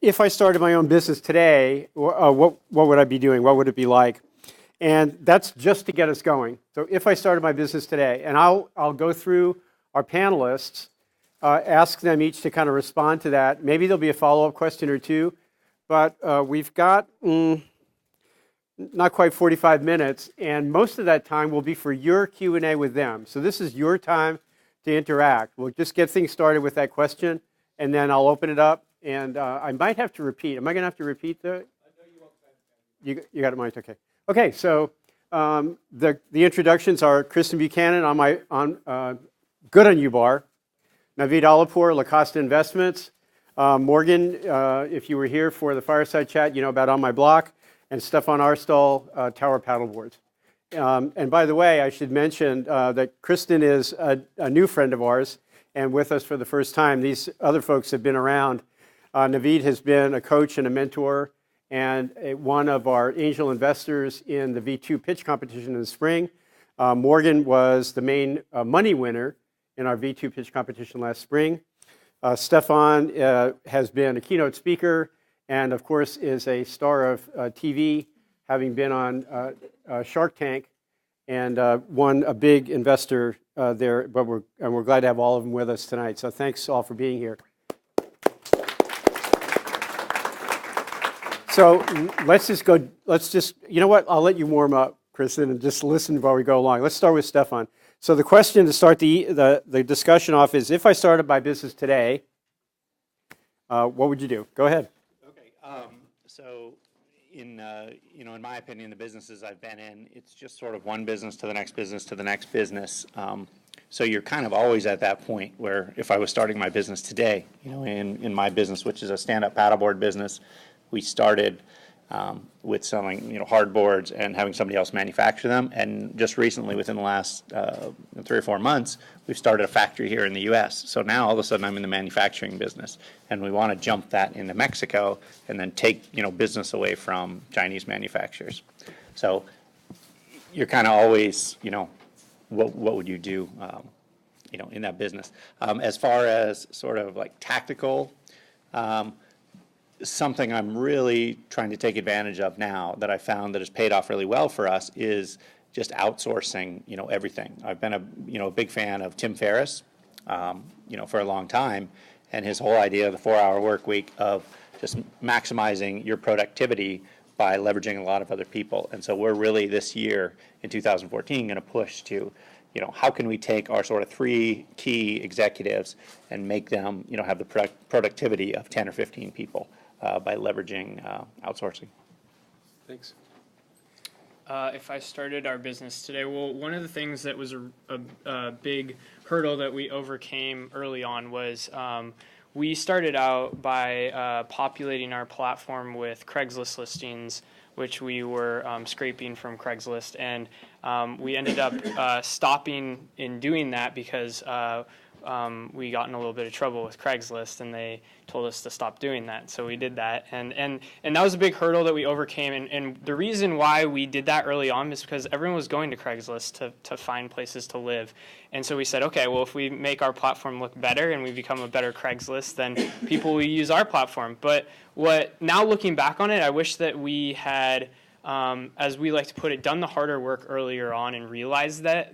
if I started my own business today, what would I be doing? What would it be like? And that's just to get us going. So if I started my business today, and I'll go through our panelists, ask them each to kind of respond to that. Maybe there'll be a follow-up question or two, but we've got not quite 45 minutes, and most of that time will be for your Q&A with them. So this is your time to interact. We'll just get things started with that question, and then I'll open it up, and I might have to repeat. Am I going to have to repeat the? You got it, Mike? Okay. Okay, so the introductions are Kristen Buchanan on Good on You Bar, Naveed Alipur, Lacoste Investments, Morgan, if you were here for the fireside chat, you know about On My Block, and Stefan Arstall, Tower Paddleboards. And by the way, I should mention that Kristen is a new friend of ours and with us for the first time. These other folks have been around. Naveed has been a coach and a mentor and one of our angel investors in the V2 pitch competition in the spring. Morgan was the main money winner in our V2 pitch competition last spring. Stefan has been a keynote speaker and, of course, is a star of TV, having been on Shark Tank and a big investor there. But we're glad to have all of them with us tonight. So thanks all for being here. So let's just, you know what? I'll let you warm up, Kristen, and just listen while we go along. Let's start with Stefan. So the question to start the discussion off is, if I started my business today, what would you do? Go ahead. Okay. So in my opinion, the businesses I've been in, it's just sort of one business to the next business to the next business. So you're kind of always at that point where if I was starting my business today, in my business, which is a stand-up paddleboard business, we started with selling, hardboards and having somebody else manufacture them. And just recently, within the last 3 or 4 months, we've started a factory here in the U.S. So now all of a sudden I'm in the manufacturing business, and we want to jump that into Mexico and then take, business away from Chinese manufacturers. So you're kind of always, what would you do, in that business? As far as sort of like tactical, something I'm really trying to take advantage of now that I found that has paid off really well for us is just outsourcing, everything. I've been a big fan of Tim Ferriss, for a long time, and his whole idea of the 4-hour work week of just maximizing your productivity by leveraging a lot of other people. And so we're really this year in 2014 going to push to, how can we take our sort of 3 key executives and make them, have the productivity of 10 or 15 people by leveraging outsourcing. Thanks. If I started our business today, well, one of the things that was a big hurdle that we overcame early on was we started out by populating our platform with Craigslist listings, which we were scraping from Craigslist, and we ended up stopping in doing that because we got in a little bit of trouble with Craigslist, and they told us to stop doing that. So we did that, and that was a big hurdle that we overcame. And the reason why we did that early on is because everyone was going to Craigslist to find places to live. And so we said, okay, well, if we make our platform look better and we become a better Craigslist, then people will use our platform. But now looking back on it, I wish that we had, as we like to put it, done the harder work earlier on and realized that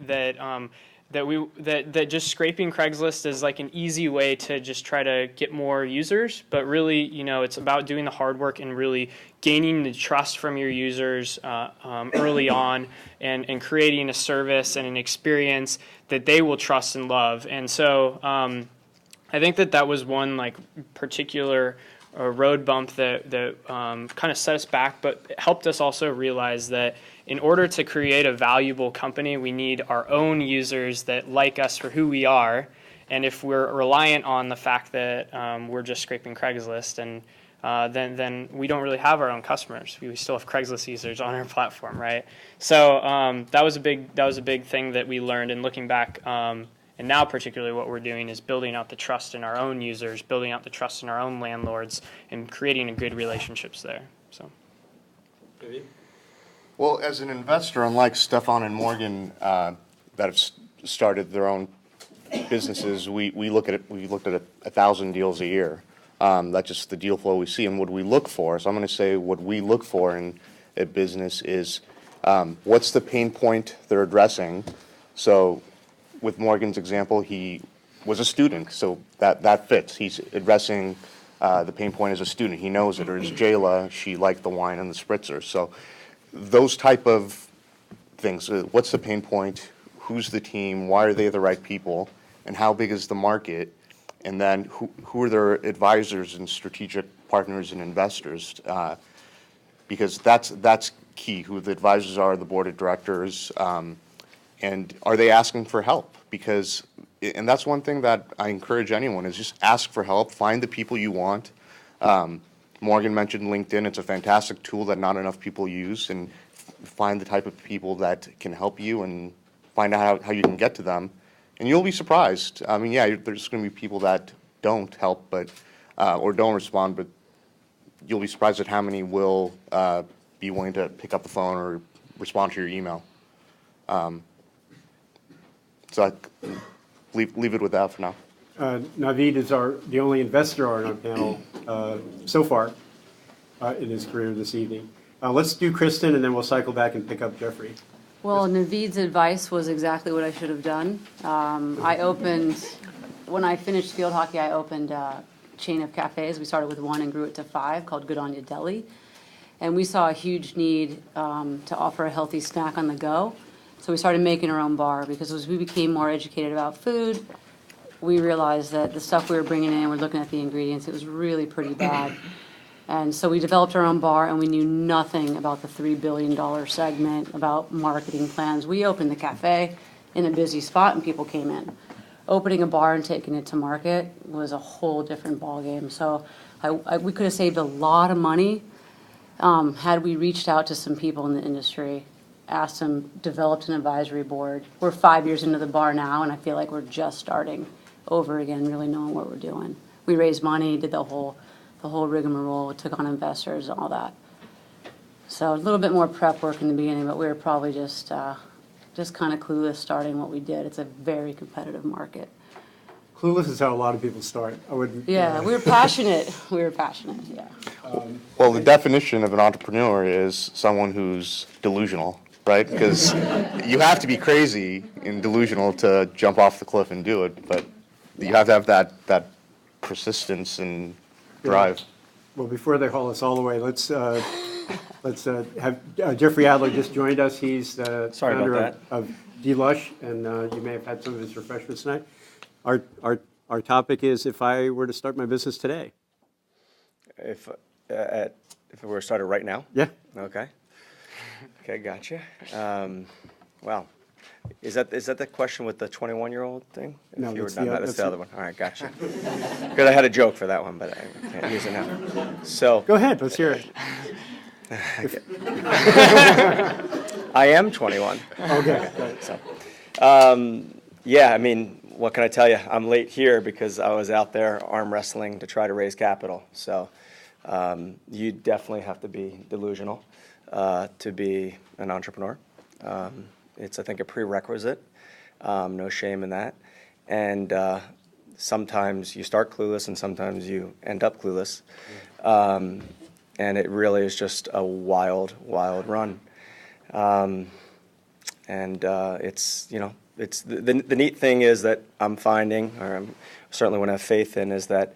just scraping Craigslist is like an easy way to just try to get more users, but really, it's about doing the hard work and really gaining the trust from your users early on, and creating a service and an experience that they will trust and love. And so I think that was one particular road bump that kind of set us back, but it helped us also realize that in order to create a valuable company, we need our own users that like us for who we are. And if we're reliant on the fact that we're just scraping Craigslist, and then we don't really have our own customers. We still have Craigslist users on our platform, right? So that was a big thing that we learned. And looking back, and now particularly what we're doing is building out the trust in our own users, building out the trust in our own landlords, and creating a good relationships there. So. Well, as an investor, unlike Stefan and Morgan that have started their own businesses, we looked at 1,000 deals a year. That's just the deal flow we see and what we look for. So I'm going to say what we look for in a business is what's the pain point they're addressing. So with Morgan's example, he was a student, so that fits. He's addressing the pain point as a student. He knows it. Or as Jayla, she liked the wine and the spritzer. So those type of things. What's the pain point? Who's the team? Why are they the right people? And how big is the market? And then who are their advisors and strategic partners and investors? Because that's key, who the advisors are, the board of directors, and are they asking for help? Because, and that's one thing that I encourage anyone, is just ask for help, find the people you want. Morgan mentioned LinkedIn. It's a fantastic tool that not enough people use, and find the type of people that can help you and find out how you can get to them. And you'll be surprised. I mean, yeah, there's going to be people that don't help, but or don't respond, but you'll be surprised at how many will be willing to pick up the phone or respond to your email. So I leave it with that for now. Naveed is the only investor on our panel so far in his career this evening. Let's do Kristen, and then we'll cycle back and pick up Jeffrey. Well, Naveed's advice was exactly what I should have done. When I finished field hockey, I opened a chain of cafes. We started with one and grew it to 5, called Good On You Deli. And we saw a huge need to offer a healthy snack on the go. So we started making our own bar, because as we became more educated about food, we realized that the stuff we were bringing in, we're looking at the ingredients, it was really pretty bad. And so we developed our own bar, and we knew nothing about the $3 billion segment, about marketing plans. We opened the cafe in a busy spot, and people came in. Opening a bar and taking it to market was a whole different ballgame. So we could have saved a lot of money had we reached out to some people in the industry, asked them, developed an advisory board. We're 5 years into the bar now, and I feel like we're just starting over again, really knowing what we're doing. We raised money, did the whole rigmarole, took on investors and all that. So a little bit more prep work in the beginning, but we were probably just kind of clueless starting what we did. It's a very competitive market. Clueless is how a lot of people start. I wouldn't. Yeah, we were passionate. Yeah. Well, the definition of an entrepreneur is someone who's delusional, right? Because you have to be crazy and delusional to jump off the cliff and do it, but you have to have that persistence and drive. Well, before they haul us all the way, let's have Jeffrey Adler just joined us. He's the Sorry founder about of D-Lush, and you may have had some of his refreshments tonight. Our topic is, if I were to start my business today. If it were to start it right now? Yeah. Okay. Okay, gotcha. Wow. Is that the question with the 21-year-old thing? No, If you were that's done the- that, that's the the- other one. All right, gotcha. Because I had a joke for that one, but I can't use it now. So Go ahead, let's hear it. I am 21. Okay. Good. So, yeah, I mean, what can I tell you? I'm late here because I was out there arm wrestling to try to raise capital. So you definitely have to be delusional to be an entrepreneur. It's, I think, a prerequisite. No shame in that. And sometimes you start clueless and sometimes you end up clueless. And it really is just a wild, wild run. It's, you know, it's the neat thing is that I'm finding, or I'm certainly want to have faith in, is that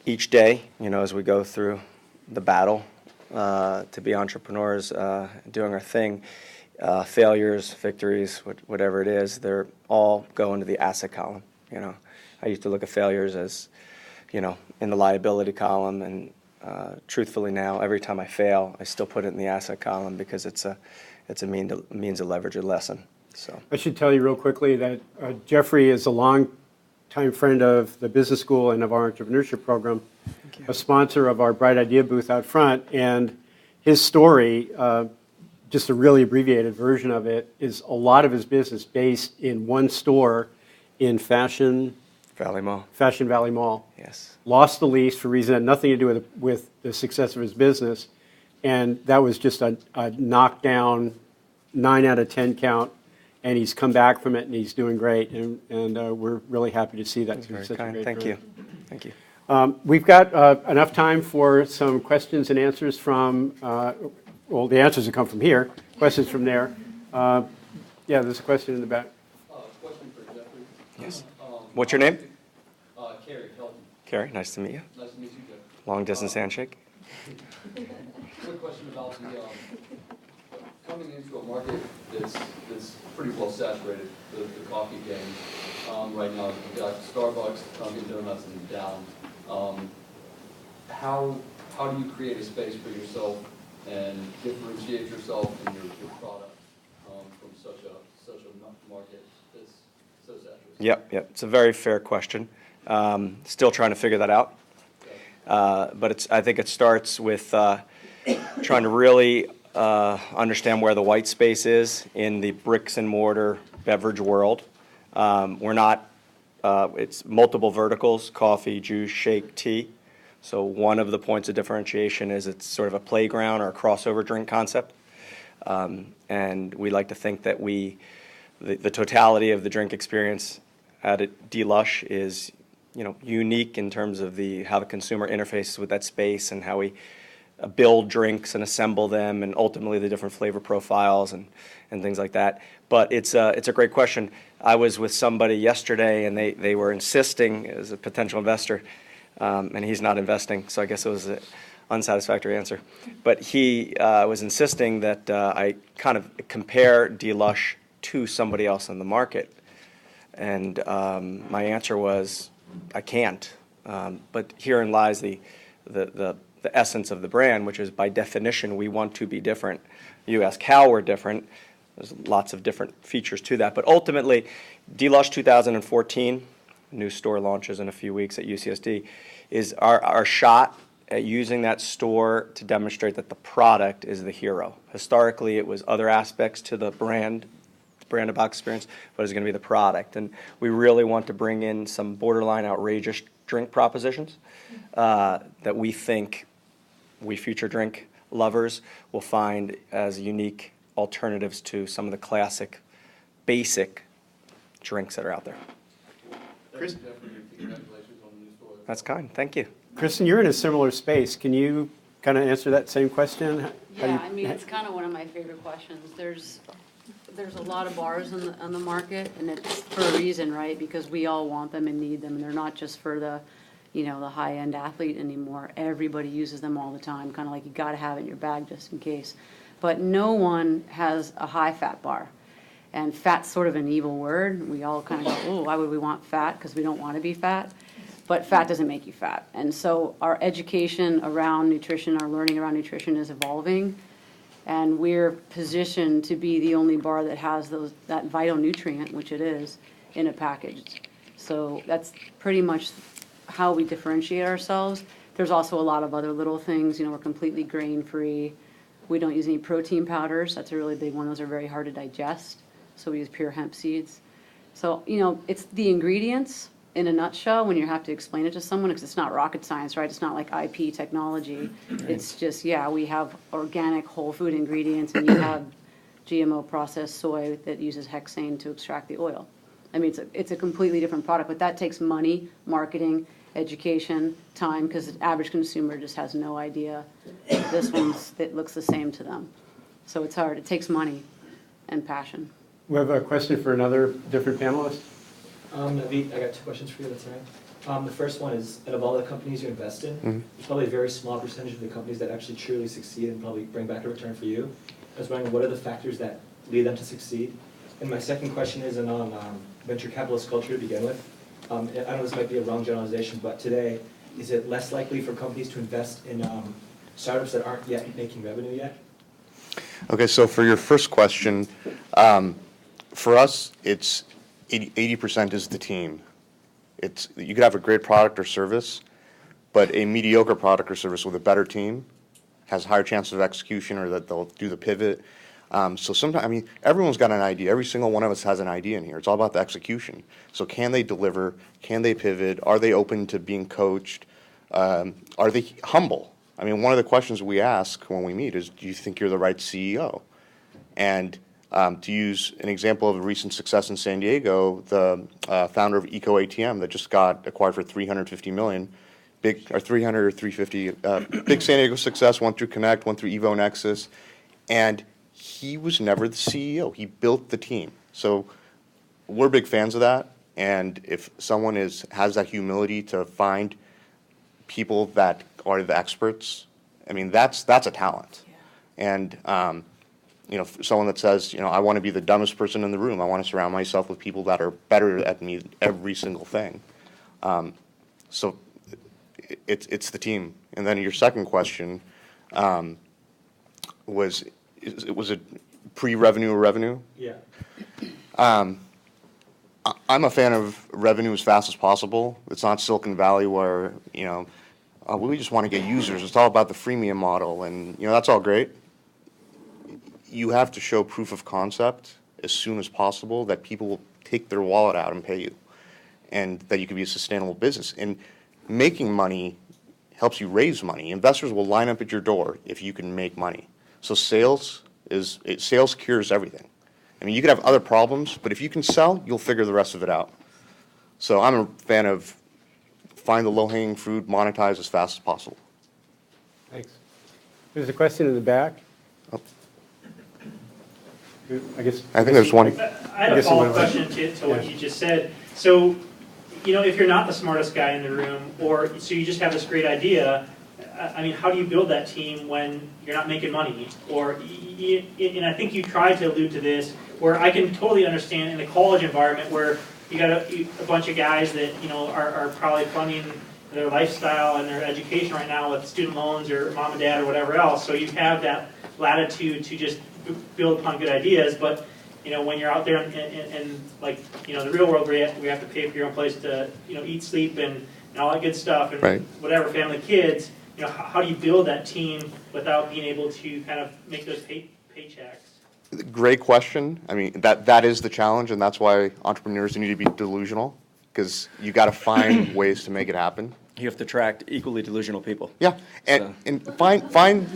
each day, you know, as we go through the battle to be entrepreneurs, doing our thing, failures, victories, whatever it is, they're all go into the asset column. You know, I used to look at failures as, you know, in the liability column, and truthfully now, every time I fail, I still put it in the asset column because it's a means to leverage a lesson. So I should tell you real quickly that Jeffrey is a long-time friend of the business school and of our entrepreneurship program, a sponsor of our Bright Idea booth out front, and his story, just a really abbreviated version of it, is a lot of his business based in one store in Fashion Valley Mall. Yes. Lost the lease for a reason that had nothing to do with the success of his business, and that was just a knockdown 9 out of 10 count. And he's come back from it, and he's doing great, and we're really happy to see that. That's very kind. Thank you. Thank you. We've got enough time for some questions and answers from, well, the answers that come from here, questions from there. Yeah, there's a question in the back. Question for Jeffrey. Yes. What's your name? Carrie Helton. Carrie, nice to meet you. Nice to meet you, Jeff. Long distance handshake. Quick question about the, coming into a market that's pretty well saturated, the coffee game. Right now, you've got Starbucks, Dunkin' Donuts, and down. How do you create a space for yourself and differentiate yourself and your product from such a market that's so saturated? Yep. It's a very fair question. Still trying to figure that out. But I think it starts with trying to really understand where the white space is in the bricks and mortar beverage world. We're not, it's multiple verticals: coffee, juice, shake, tea. So one of the points of differentiation is it's sort of a playground or a crossover drink concept. And we like to think that the totality of the drink experience at D-Lush is, unique in terms of how the consumer interfaces with that space and how we build drinks and assemble them, and ultimately the different flavor profiles and things like that. But it's a great question. I was with somebody yesterday, and they were insisting, as a potential investor, and he's not investing, so I guess it was an unsatisfactory answer. But he was insisting that I kind of compare D-Lush to somebody else in the market. And my answer was, I can't. But herein lies the essence of the brand, which is, by definition, we want to be different. You ask how we're different. There's lots of different features to that. But ultimately, D-Lush 2014, new store launches in a few weeks at UCSD, is our shot at using that store to demonstrate that the product is the hero. Historically, it was other aspects to the brand of box experience, but it's going to be the product. And we really want to bring in some borderline outrageous drink propositions that we think we future drink lovers will find as unique alternatives to some of the classic, basic drinks that are out there. Chris, Jeffrey, congratulations on the new store. That's kind. Thank you. Kristen, you're in a similar space. Can you kind of answer that same question? Yeah, I mean, it's kind of one of my favorite questions. There's a lot of bars on the market, and it's for a reason, right? Because we all want them and need them, and they're not just for the high-end athlete anymore. Everybody uses them all the time, kind of like you got to have it in your bag just in case. But no one has a high-fat bar. And fat's sort of an evil word. We all kind of go, oh, why would we want fat? Because we don't want to be fat. But fat doesn't make you fat. And so our education around nutrition, our learning around nutrition is evolving. And we're positioned to be the only bar that has that vital nutrient, which it is, in a package. So that's pretty much how we differentiate ourselves. There's also a lot of other little things. We're completely grain-free. We don't use any protein powders. That's a really big one. Those are very hard to digest. So we use pure hemp seeds. So, it's the ingredients in a nutshell when you have to explain it to someone, because it's not rocket science, right? It's not like IP technology. It's just, we have organic whole food ingredients, and you have GMO processed soy that uses hexane to extract the oil. I mean, it's a completely different product, but that takes money, marketing, education, time, because the average consumer just has no idea that looks the same to them. So it's hard. It takes money and passion. We have a question for another different panelist. Naveed, I got two questions for you, that's all right. The first one is, out of all the companies you invest in, there's probably a very small percentage of the companies that actually truly succeed and probably bring back a return for you. I was wondering, what are the factors that lead them to succeed? And my second question is on venture capitalist culture to begin with. I know this might be a wrong generalization, but today, is it less likely for companies to invest in startups that aren't yet making revenue yet? Okay, so for your first question, for us, it's 80% is the team. You could have a great product or service, but a mediocre product or service with a better team has higher chances of execution, or that they'll do the pivot. So sometimes, everyone's got an idea. Every single one of us has an idea in here. It's all about the execution. So can they deliver? Can they pivot? Are they open to being coached? Are they humble? One of the questions we ask when we meet is, do you think you're the right CEO? And to use an example of a recent success in San Diego, the founder of Eco ATM that just got acquired for $350 million big, or 300 or 350, big San Diego success, went through Connect, went through Evo Nexus, and he was never the CEO. He built the team. So we're big fans of that, and if someone has that humility to find people that are the experts, I mean, that's a talent. And, you know, someone that says, you know, I want to be the dumbest person in the room. I want to surround myself with people that are better at me every single thing. So it's the team. And then your second question was it pre-revenue or revenue? Yeah. I'm a fan of revenue as fast as possible. It's not Silicon Valley where, you know, we just want to get users. It's all about the freemium model, and, you know, that's all great. You have to show proof of concept as soon as possible that people will take their wallet out and pay you, and that you can be a sustainable business. And making money helps you raise money. Investors will line up at your door if you can make money. So sales cures everything. I mean, you could have other problems, but if you can sell, you'll figure the rest of it out. So I'm a fan of find the low-hanging fruit, monetize as fast as possible. Thanks. There's a question in the back. Oh. I think there's one. I had a follow-up question to what you just said. So, you know, if you're not the smartest guy in the room, or so you just have this great idea, I mean, how do you build that team when you're not making money? Or, and I think you tried to allude to this, where I can totally understand in the college environment where you got a bunch of guys that, you know, are probably funding their lifestyle and their education right now with student loans or mom and dad or whatever else. So you have that latitude to just build upon good ideas. But, you know, when you're out there in like, you know, the real world where you have to pay for your own place to, you know, eat, sleep, and all that good stuff, and Right. whatever, family, kids, you know, how do you build that team without being able to kind of make those paychecks? Great question. I mean, that is the challenge, and that's why entrepreneurs need to be delusional, because you got to find ways to make it happen. You have to attract equally delusional people. Yeah, and find,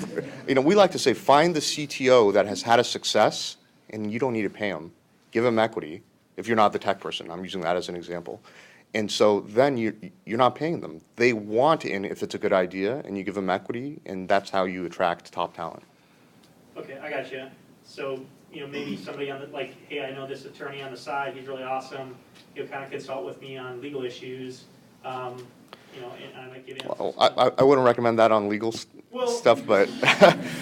you know, we like to say, find the CTO that has had a success, and you don't need to pay them. Give them equity, if you're not the tech person. I'm using that as an example. And so then you're not paying them. They want in if it's a good idea, and you give them equity, and that's how you attract top talent. Okay, I got you. So, you know, maybe somebody on the, like, hey, I know this attorney on the side, he's really awesome. He'll kind of consult with me on legal issues, you know, and I might give you Well, I wouldn't recommend that on legal Well- stuff, but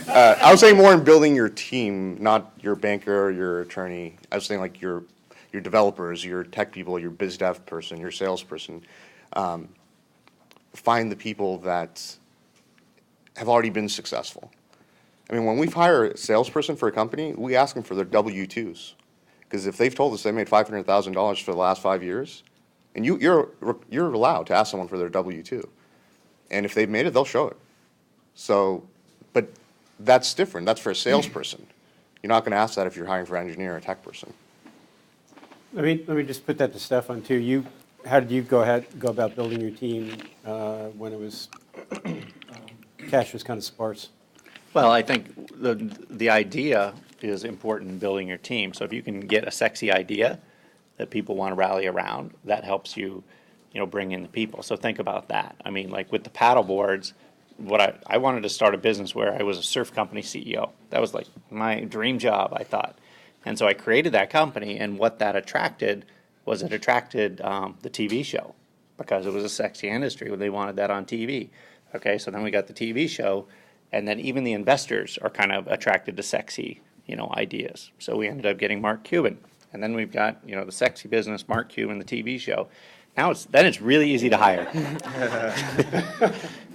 I was saying more in building your team, not your banker or your attorney. I was saying like your developers, your tech people, your biz dev person, your salesperson. Find the people that have already been successful. I mean, when we hire a salesperson for a company, we ask them for their W-2s. Because if they've told us they made $500,000 for the last 5 years, and you're allowed to ask someone for their W-2. And if they've made it, they'll show it. So, but that's different. That's for a salesperson. You're not going to ask that if you're hiring for an engineer or a tech person. Let me just put that to Stefan too. How did you go about building your team when it was cash was kind of sparse? Well, I think the idea is important in building your team. So if you can get a sexy idea that people want to rally around, that helps you, you know, bring in the people. So think about that. I mean, like with the paddle boards, I wanted to start a business where I was a surf company CEO. That was like my dream job, I thought. And so I created that company, and what that attracted was the TV show, because it was a sexy industry. They wanted that on TV. Okay, so then we got the TV show, and then even the investors are kind of attracted to sexy, you know, ideas. So we ended up getting Mark Cuban, and then we've got, you know, the sexy business, Mark Cuban, the TV show. Now it's really easy to hire.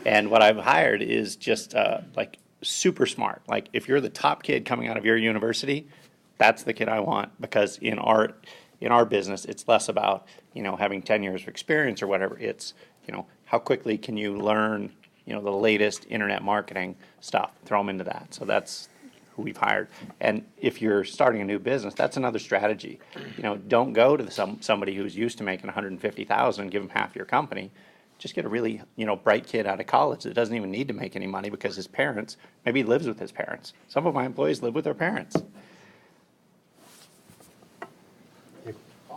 And what I've hired is just like super smart. Like if you're the top kid coming out of your university, that's the kid I want, because in our business, it's less about, you know, having 10 years of experience or whatever. It's, you know, how quickly can you learn, you know, the latest internet marketing stuff, throw them into that. So that's who we've hired. And if you're starting a new business, that's another strategy. You know, don't go to somebody who's used to making $150,000 and give them half your company. Just get a really, you know, bright kid out of college that doesn't even need to make any money because his parents, maybe he lives with his parents. Some of my employees live with their parents.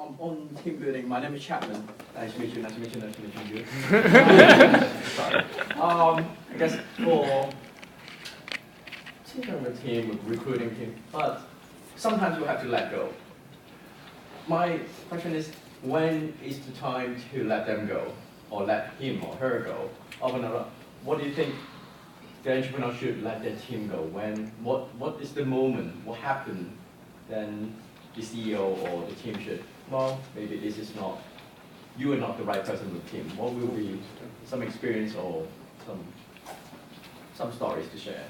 On team building, my name is Chapman. Nice to meet you. Nice to meet you. Nice to meet you. Sorry. I guess for teaching a team, recruiting team, but sometimes you have to let go. My question is, when is the time to let them go, or let him or her go? Or another, what do you think the entrepreneur should let their team go? When? What is the moment? What happened? Then the CEO or the team should, well, maybe this is not, you are not the right person with the team. What will be some experience or some stories to share?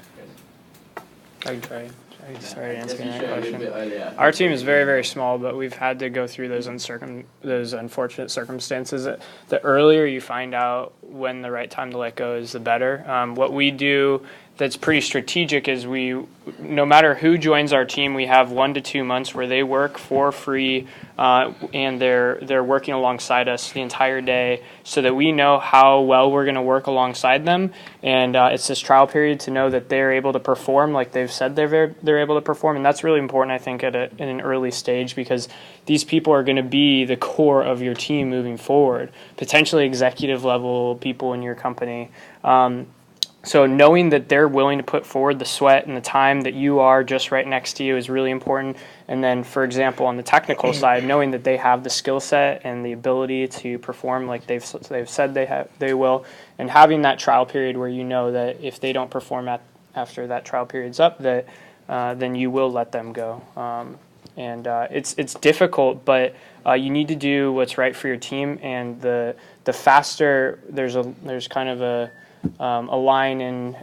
I can try. I started Yes, answering you that shared a little question. bit earlier. Our team is very, very small, but we've had to go through those those unfortunate circumstances. The earlier you find out when the right time to let go is, the better. What we do that's pretty strategic is no matter who joins our team, we have 1 to 2 months where they work for free, and they're working alongside us the entire day, so that we know how well we're going to work alongside them. And it's this trial period to know that they're able to perform like they've said they're able to perform, and that's really important, I think, in an early stage, because these people are going to be the core of your team moving forward, potentially executive level people in your company. So knowing that they're willing to put forward the sweat and the time that you are just right next to you is really important. And then, for example, on the technical side, knowing that they have the skill set and the ability to perform like they've said they will, and having that trial period where you know that if they don't perform after that trial period's up, that then you will let them go. It's difficult, but you need to do what's right for your team. And the faster there's kind of a line in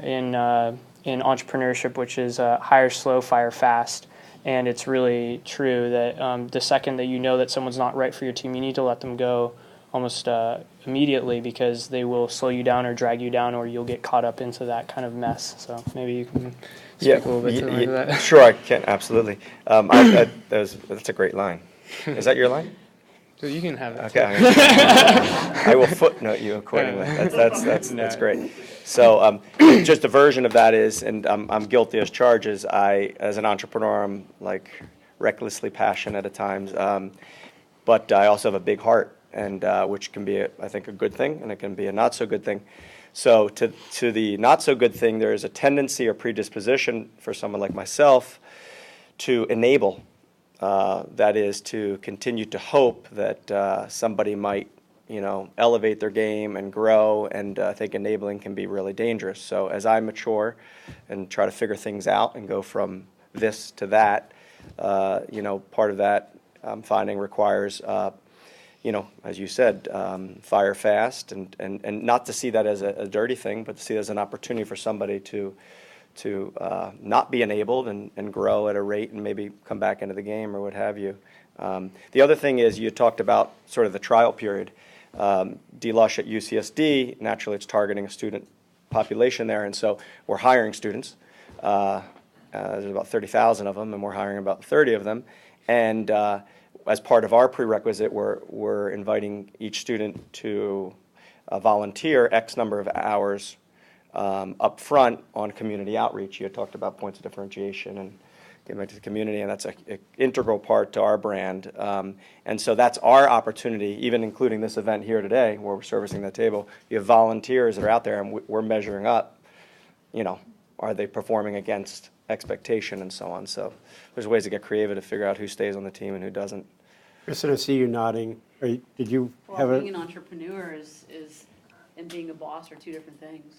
entrepreneurship, which is hire slow, fire fast. And it's really true that the second that you know that someone's not right for your team, you need to let them go almost immediately, because they will slow you down or drag you down, or you'll get caught up into that kind of mess. So maybe you can speak a little bit to that. Sure, I can, absolutely. That's a great line. Is that your line? So you can have it. Okay. I will footnote you accordingly. That's great. So just a version of that is, and I'm guilty as charged, as an entrepreneur, I'm like recklessly passionate at times, but I also have a big heart, and which can be, I think, a good thing, and it can be a not so good thing. So to the not so good thing, there is a tendency or predisposition for someone like myself to enable. That is, to continue to hope that somebody might, elevate their game and grow, and I think enabling can be really dangerous. So as I mature and try to figure things out and go from this to that, part of that I'm finding requires, as you said, fire fast, and not to see that as a dirty thing, but to see it as an opportunity for somebody to not be enabled and grow at a rate and maybe come back into the game or what have you. The other thing is, you talked about sort of the trial period. DLUSH at UCSD, naturally it's targeting a student population there, and so we're hiring students. There's about 30,000 of them, and we're hiring about 30 of them. And as part of our prerequisite, we're inviting each student to volunteer X number of hours up front on community outreach. You had talked about points of differentiation and getting back to the community, and that's an integral part to our brand. And so that's our opportunity, even including this event here today, where we're servicing that table. You have volunteers that are out there, and we're measuring up, are they performing against expectation and so on. So there's ways to get creative to figure out who stays on the team and who doesn't. Kristen, I see you nodding. Did you have Well, being an entrepreneur and being a boss are two different things.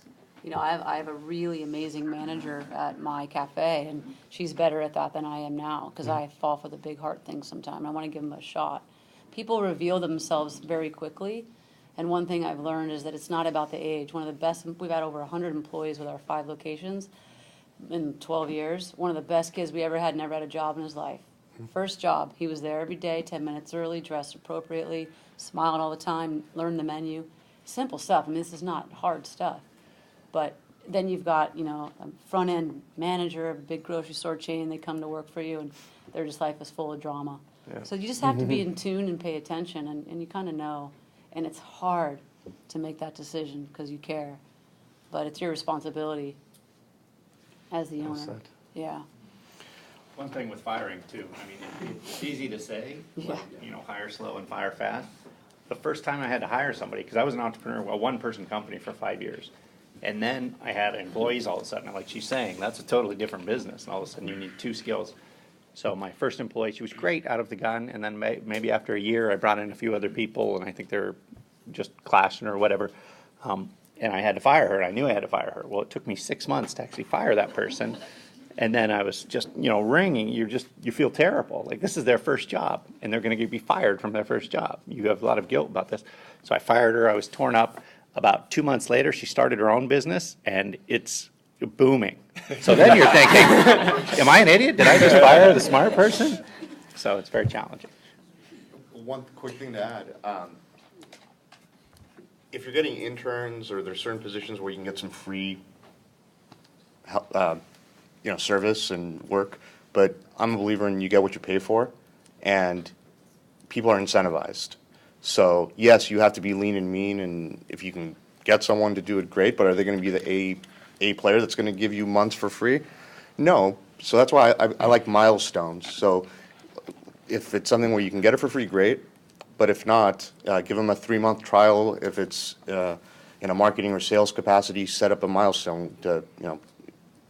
I have a really amazing manager at my cafe, and she's better at that than I am now, because I fall for the big heart thing sometimes. I want to give them a shot. People reveal themselves very quickly, and one thing I've learned is that it's not about the age. One of the best, we've had over 100 employees with our 5 locations in 12 years. One of the best kids we ever had never had a job in his life. First job, he was there every day, 10 minutes early, dressed appropriately, smiled all the time, learned the menu. Simple stuff. I mean, this is not hard stuff. But then you've got, a front-end manager of a big grocery store chain. They come to work for you, and their just life is full of drama. Yeah. So you just have to be in tune and pay attention, and you kind of know. And it's hard to make that decision because you care. But it's your responsibility as the owner. Well said. Yeah. One thing with firing too, I mean, it's easy to say, like, you know, hire slow and fire fast. The first time I had to hire somebody, because I was an entrepreneur, a one-person company for 5 years. And then I had employees all of a sudden, like she's saying, that's a totally different business, and all of a sudden you need 2 skills. So my first employee, she was great out of the gun, and then maybe after a year, I brought in a few other people, and I think they're just clashing or whatever. And I had to fire her, and I knew I had to fire her. Well, it took me 6 months to actually fire that person. And then I was just, you know, ringing. You feel terrible. Like, this is their first job, and they're going to be fired from their first job. You have a lot of guilt about this. So I fired her. I was torn up. About 2 months later, she started her own business, and it's booming. So then you're thinking, am I an idiot? Did I just fire the smart person? So it's very challenging. One quick thing to add, if you're getting interns or there's certain positions where you can get some free you know, service and work, but I'm a believer in you get what you pay for, and people are incentivized. So yes, you have to be lean and mean, and if you can get someone to do it, great, but are they going to be the A player that's going to give you months for free? No. So that's why I like milestones. So if it's something where you can get it for free, great, but if not, give them a 3-month trial. If it's in a marketing or sales capacity, set up a milestone to, you know,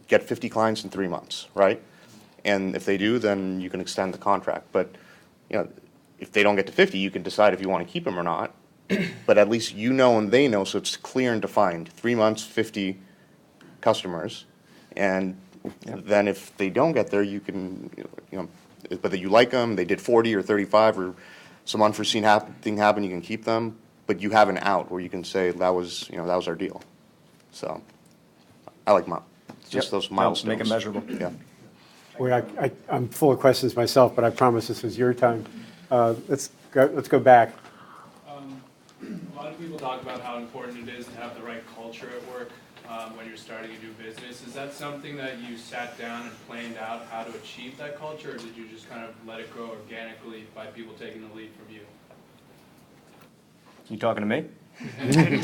get 50 clients in 3 months, right? And if they do, then you can extend the contract. But, you know, if they don't get to 50, you can decide if you want to keep them or not. But at least you know and they know, so it's clear and defined. 3 months, 50 customers. And then if they don't get there, you can, you know, whether you like them, they did 40 or 35 or some unforeseen thing happened, you can keep them. But you have an out where you can say that was, you know, that was our deal. So I like just those milestones. Make it measurable. Yeah. Wait, I'm full of questions myself, but I promise this was your time. Let's go back. A lot of people talk about how important it is to have the right culture at work when you're starting a new business. Is that something that you sat down and planned out how to achieve that culture, or did you just kind of let it grow organically by people taking the lead from you? You talking to me? Isn't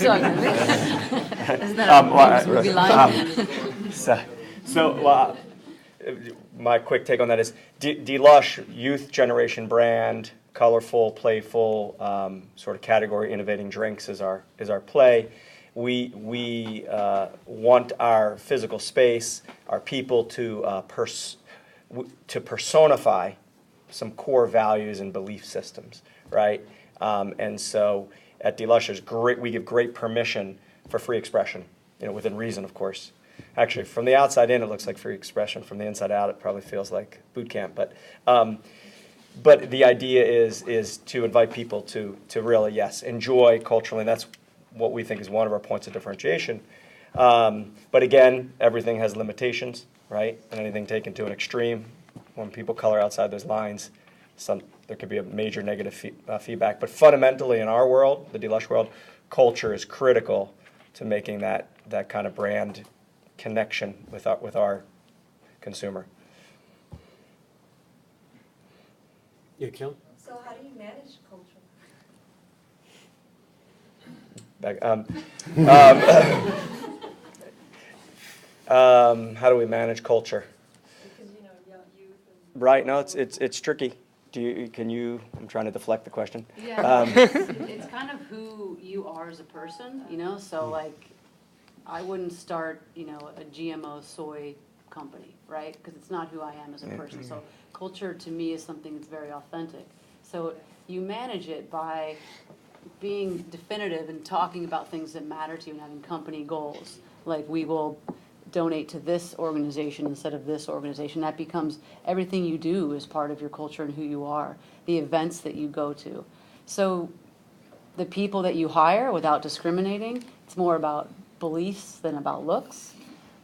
that a movie line? So my quick take on that is Delush, youth generation brand, colorful, playful, sort of category innovating drinks is our play. We want our physical space, our people to personify some core values and belief systems, right? And so at Delush, we give great permission for free expression, you know, within reason, of course. Actually, from the outside in, it looks like free expression. From the inside out, it probably feels like boot camp. But the idea is to invite people to really, yes, enjoy culturally. And that's what we think is one of our points of differentiation. But again, everything has limitations, right? And anything taken to an extreme, when people color outside those lines, there could be a major negative feedback. But fundamentally, in our world, the Delush world, culture is critical to making that kind of brand connection with our consumer. Yeah, Kelly? So how do you manage culture? How do we manage culture? Because, you know, young youth and... Right, no, it's tricky. I'm trying to deflect the question. Yeah, it's kind of who you are as a person, you know, so like, I wouldn't start, you know, a GMO soy company, right? Because it's not who I am as a person. So culture to me is something that's very authentic. So you manage it by being definitive and talking about things that matter to you and having company goals. Like, we will donate to this organization instead of this organization. That becomes everything you do is part of your culture and who you are, the events that you go to. So the people that you hire, without discriminating, it's more about beliefs than about looks,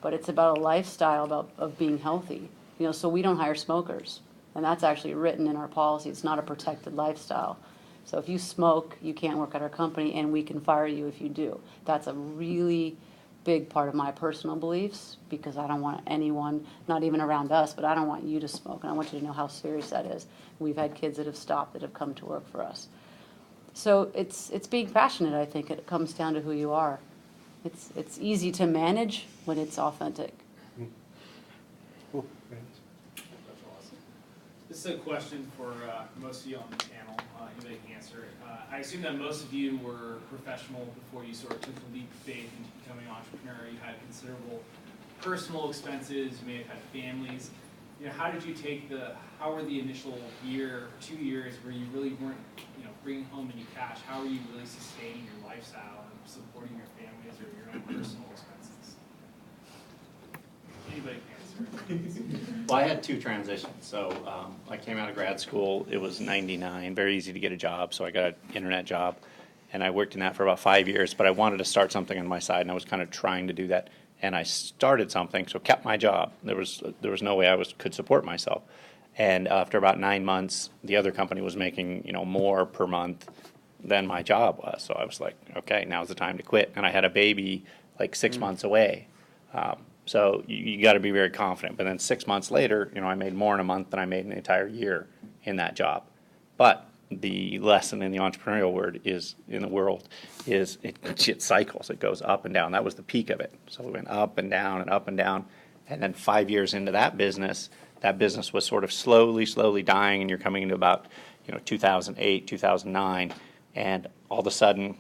but it's about a lifestyle of being healthy. You know, so we don't hire smokers, and that's actually written in our policy. It's not a protected lifestyle. So if you smoke, you can't work at our company, and we can fire you if you do. That's a really big part of my personal beliefs, because I don't want anyone, not even around us, but I don't want you to smoke, and I want you to know how serious that is. We've had kids that have stopped that have come to work for us. So it's being passionate, I think. It comes down to who you are. It's easy to manage when it's authentic. Cool. This is a question for most of you on the panel. Anybody can answer it. I assume that most of you were professional before you sort of took the leap of faith into becoming an entrepreneur. You had considerable personal expenses. You may have had families. You know, how were the initial year, 2 years where you really weren't, bringing home any cash? How were you really sustaining your lifestyle and supporting your families or your own personal expenses? Anybody can answer. Well, I had two transitions. So I came out of grad school. It was '99. Very easy to get a job. So I got an internet job, and I worked in that for about 5 years. But I wanted to start something on my side, and I was kind of trying to do that. And I started something, so kept my job. There was no way I could support myself. And after about 9 months, the other company was making more per month than my job was. So I was like, okay, now's the time to quit. And I had a baby like 6 months away. So you got to be very confident. But then 6 months later, I made more in a month than I made in an entire year in that job. But the lesson in the entrepreneurial world is it cycles. It goes up and down. That was the peak of it. So we went up and down and up and down. And then 5 years into that business was sort of slowly dying. And you're coming into about 2008, 2009, and all of a sudden,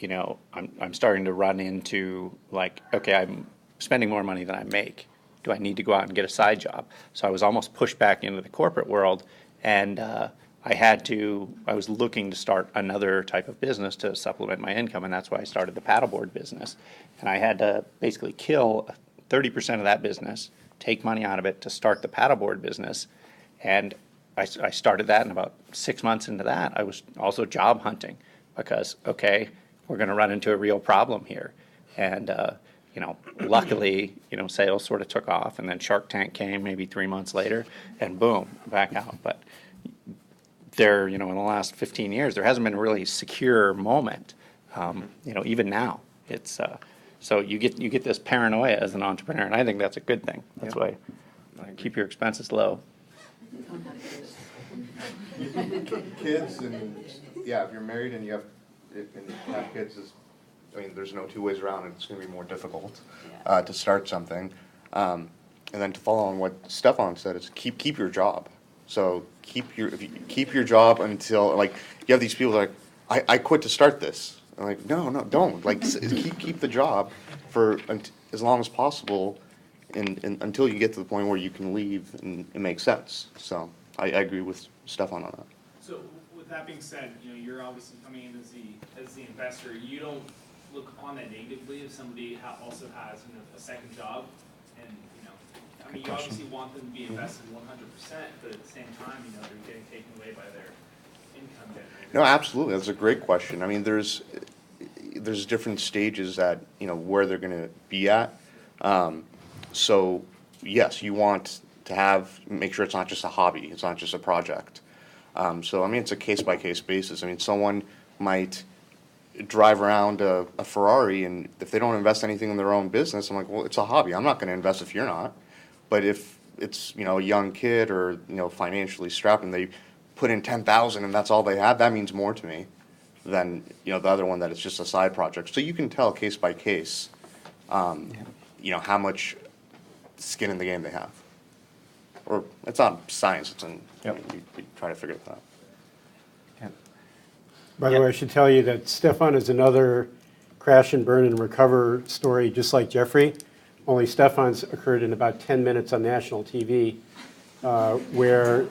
I'm starting to run into like, okay, I'm spending more money than I make. Do I need to go out and get a side job? So I was almost pushed back into the corporate world, and I was looking to start another type of business to supplement my income, and that's why I started the paddleboard business. And I had to basically kill 30% of that business, take money out of it to start the paddleboard business. And I started that, and about 6 months into that, I was also job hunting because, okay, we're going to run into a real problem here. And, luckily, sales sort of took off, and then Shark Tank came maybe 3 months later, and boom, back out. But in the last 15 years, there hasn't been a really secure moment. Even now, it's so you get this paranoia as an entrepreneur, and I think that's a good thing. That's why keep your expenses low. Kids and if you're married and you have kids, there's no two ways around it. It's going to be more difficult to start something. And then to follow on what Stefan said, is keep your job. So keep your job until, like, you have these people like, I quit to start this. I'm like, no, don't. Like, keep the job for as long as possible, and until you get to the point where you can leave and it makes sense. So I agree with Stefan on that. So with that being said, you're obviously coming in as the investor. You don't look upon that negatively if somebody also has a second job, and you obviously want them to be invested 100%, but at the same time, they're getting taken away by their income generator. No, absolutely. That's a great question. There's different stages at where they're going to be at. So yes, you want to make sure it's not just a hobby. It's not just a project. So it's a case by case basis. Someone might drive around a Ferrari, and if they don't invest anything in their own business, I'm like, well, it's a hobby. I'm not going to invest if you're not. But if it's a young kid or financially strapped and they put in 10,000 and that's all they have, that means more to me than the other one that it's just a side project. So you can tell case by case, how much skin in the game they have. Or it's not science. It's you try to figure it out. By the way, I should tell you that Stefan is another crash and burn and recover story, just like Jeffrey. Only Stefan's occurred in about 10 minutes on national TV, where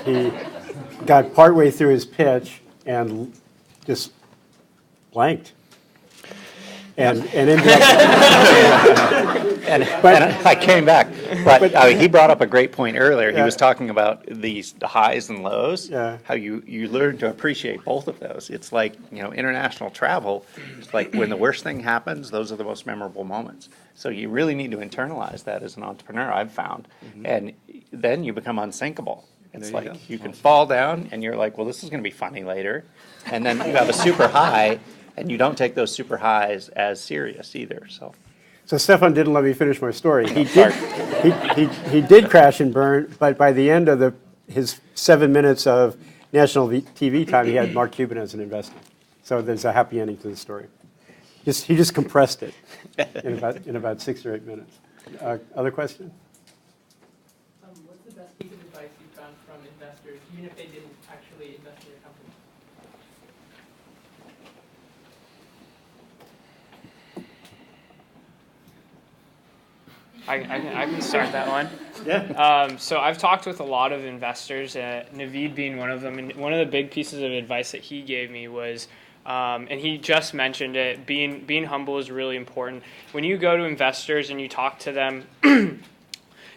he got partway through his pitch and just blanked. And I came back. But he brought up a great point earlier. He was talking about the highs and lows, how you learn to appreciate both of those. It's like, international travel. It's like when the worst thing happens, those are the most memorable moments. So you really need to internalize that as an entrepreneur, I've found. Mm-hmm. And then you become unsinkable. It's like you can fall down and you're like, well, this is going to be funny later. And then you have a super high, and you don't take those super highs as serious either. So Stefan didn't let me finish my story. He did crash and burn, but by the end of his 7 minutes of national TV time, he had Mark Cuban as an investor. So there's a happy ending to the story. He just compressed it in about 6 or 8 minutes. Other question? What's the best piece of advice you found from investors even if they didn't actually invest in your company? I can start that one. Yeah. So I've talked with a lot of investors, Naveed being one of them, and one of the big pieces of advice that he gave me was, and he just mentioned it, being humble is really important. When you go to investors and you talk to them,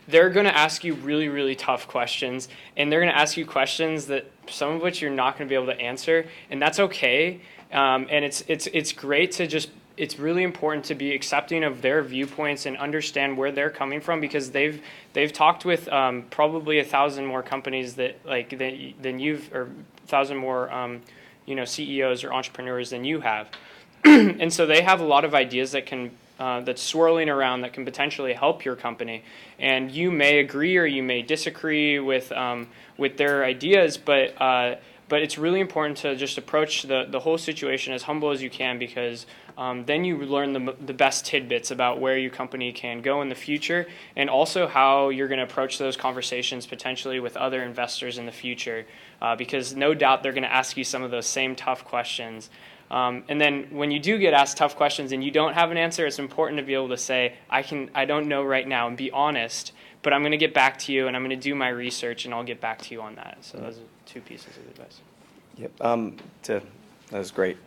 they're going to ask you really, really tough questions, and they're going to ask you questions that some of which you're not going to be able to answer, and that's okay. And it's great to just. It's really important to be accepting of their viewpoints and understand where they're coming from, because they've talked with probably 1,000 more companies than you've, or 1,000 more CEOs or entrepreneurs than you have, and so they have a lot of ideas that can that's swirling around that can potentially help your company, and you may agree or you may disagree with their ideas, but it's really important to just approach the whole situation as humble as you can, because then you learn the best tidbits about where your company can go in the future, and also how you're going to approach those conversations potentially with other investors in the future, because no doubt they're going to ask you some of those same tough questions. And then when you do get asked tough questions and you don't have an answer, it's important to be able to say, I don't know right now, and be honest, but I'm going to get back to you, and I'm going to do my research, and I'll get back to you on that. So those are 2 pieces of advice. Yep. That was great.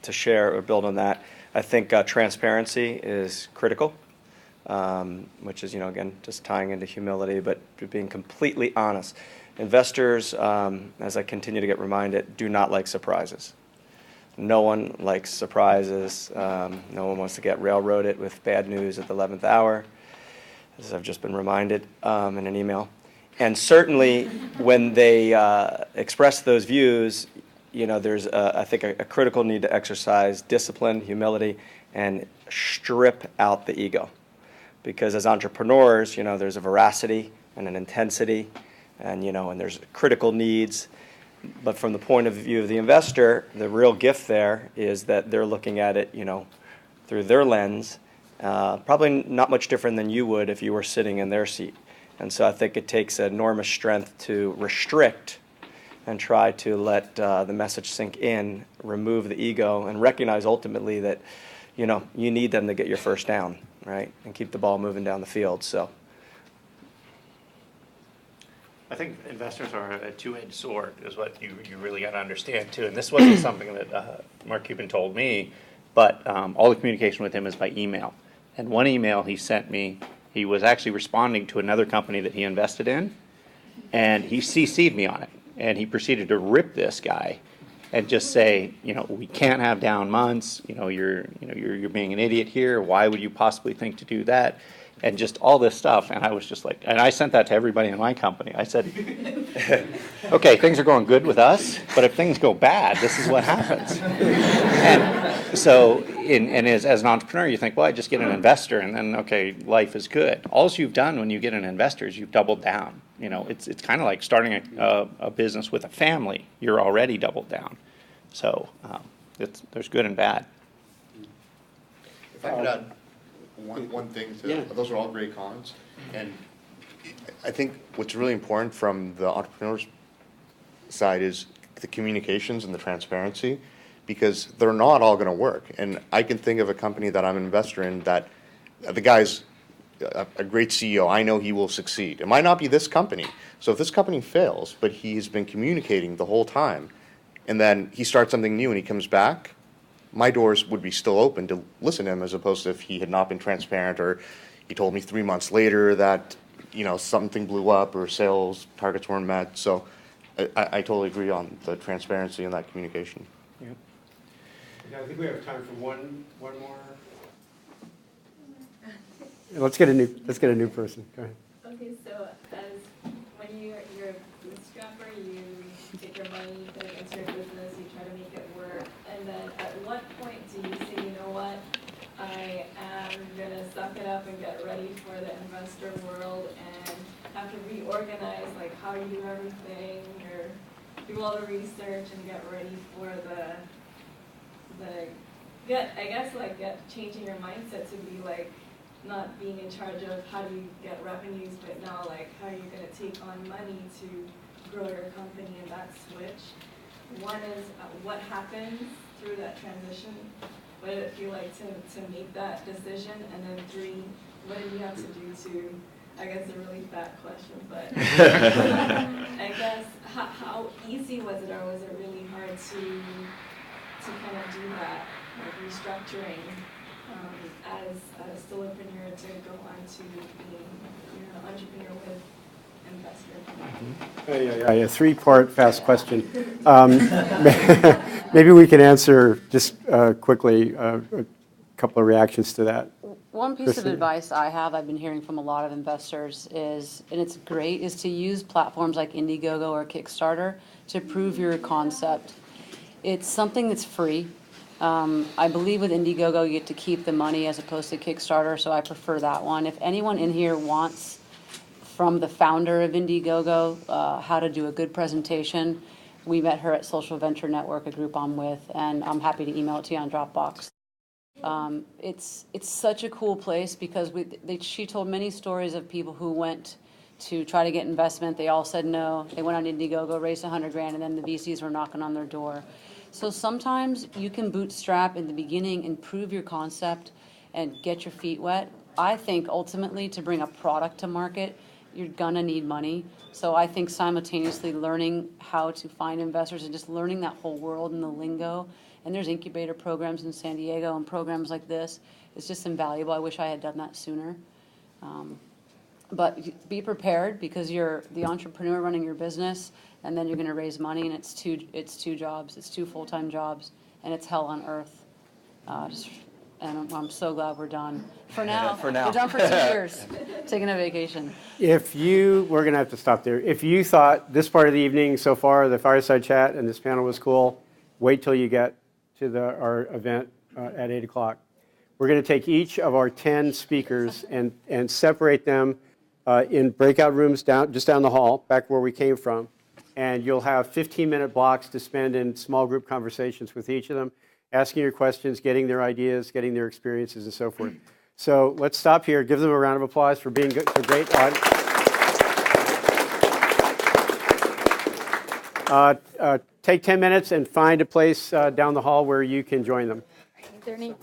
To share or build on that, I think transparency is critical, which is, again, just tying into humility, but being completely honest. Investors, as I continue to get reminded, do not like surprises. No one likes surprises. No one wants to get railroaded with bad news at the 11th hour, as I've just been reminded in an email. And certainly when they express those views, there's, I think, a critical need to exercise discipline, humility, and strip out the ego. Because as entrepreneurs, there's a veracity and an intensity, and there's critical needs. But from the point of view of the investor, the real gift there is that they're looking at it, through their lens, probably not much different than you would if you were sitting in their seat. And so I think it takes enormous strength to restrict and try to let the message sink in, remove the ego, and recognize ultimately that, you need them to get your first down, right, and keep the ball moving down the field. So I think investors are a two-edged sword, is what you really got to understand too. And this wasn't something that Mark Cuban told me, but all the communication with him is by email. And one email he sent me, he was actually responding to another company that he invested in, and he CC'd me on it. And he proceeded to rip this guy and just say, we can't have down months. You're being an idiot here. Why would you possibly think to do that? And just all this stuff. And I was just like, and I sent that to everybody in my company. I said, okay, things are going good with us, but if things go bad, this is what happens. And so, as an entrepreneur, you think, well, I just get an investor, and then, okay, life is good. All you've done when you get an investor is you've doubled down. It's kind of like starting a business with a family. You're already doubled down. So there's good and bad. If I could add one thing to, those are all great comments. And I think what's really important from the entrepreneur's side is the communications and the transparency, because they're not all going to work. And I can think of a company that I'm an investor in that the guy's a great CEO. I know he will succeed. It might not be this company. So if this company fails, but he's been communicating the whole time, and then he starts something new and he comes back, my doors would be still open to listen to him, as opposed to if he had not been transparent, or he told me 3 months later that something blew up or sales targets weren't met. So I totally agree on the transparency and that communication. Yeah, I think we have time for one more. Let's get a new person. Go ahead. Okay, so when you're a bootstrapper, you get your money, put it into your business, you try to make it work, and then at what point do you say, you know what, I am gonna suck it up and get ready for the investor world and have to reorganize like how you do everything, or do all the research and get ready for changing your mindset to be like not being in charge of how do you get revenues, but now like how are you going to take on money to grow your company and that switch. One is what happens through that transition? What did it feel like to make that decision? And then 3, what did you have to do to, I guess a really fat question, but I guess how easy was it, or was it really hard to kind of do that, like restructuring as a solopreneur to go on to being an entrepreneur with investor? Yeah, 3-part fast question. Maybe we can answer just quickly a couple of reactions to that. One piece of advice I've been hearing from a lot of investors is, and it's great, is to use platforms like Indiegogo or Kickstarter to prove your concept. It's something that's free. I believe with Indiegogo you get to keep the money as opposed to Kickstarter, so I prefer that one. If anyone in here wants from the founder of Indiegogo how to do a good presentation, we met her at Social Venture Network, a group I'm with, and I'm happy to email it to you on Dropbox. It's such a cool place because she told many stories of people who went to try to get investment. They all said no. They went on Indiegogo, raised $100,000, and then the VCs were knocking on their door. So sometimes you can bootstrap in the beginning and prove your concept and get your feet wet. I think ultimately to bring a product to market, you're gonna need money. So I think simultaneously learning how to find investors and just learning that whole world and the lingo. And there's incubator programs in San Diego and programs like this. It's just invaluable. I wish I had done that sooner. But be prepared because you're the entrepreneur running your business, and then you're going to raise money, and it's two jobs. It's 2 full-time jobs, and it's hell on earth. And I'm so glad we're done. For now. For now. We're done for 2 years. Taking a vacation. We're going to have to stop there. If you thought this part of the evening so far, the fireside chat and this panel was cool, wait till you get to our event at 8 o'clock. We're going to take each of our 10 speakers and separate them in breakout rooms just down the hall, back where we came from. And you'll have 15-minute blocks to spend in small group conversations with each of them, asking your questions, getting their ideas, getting their experiences, and so forth. So let's stop here. Give them a round of applause for being good, for great audience. Take 10 minutes and find a place down the hall where you can join them. Their name.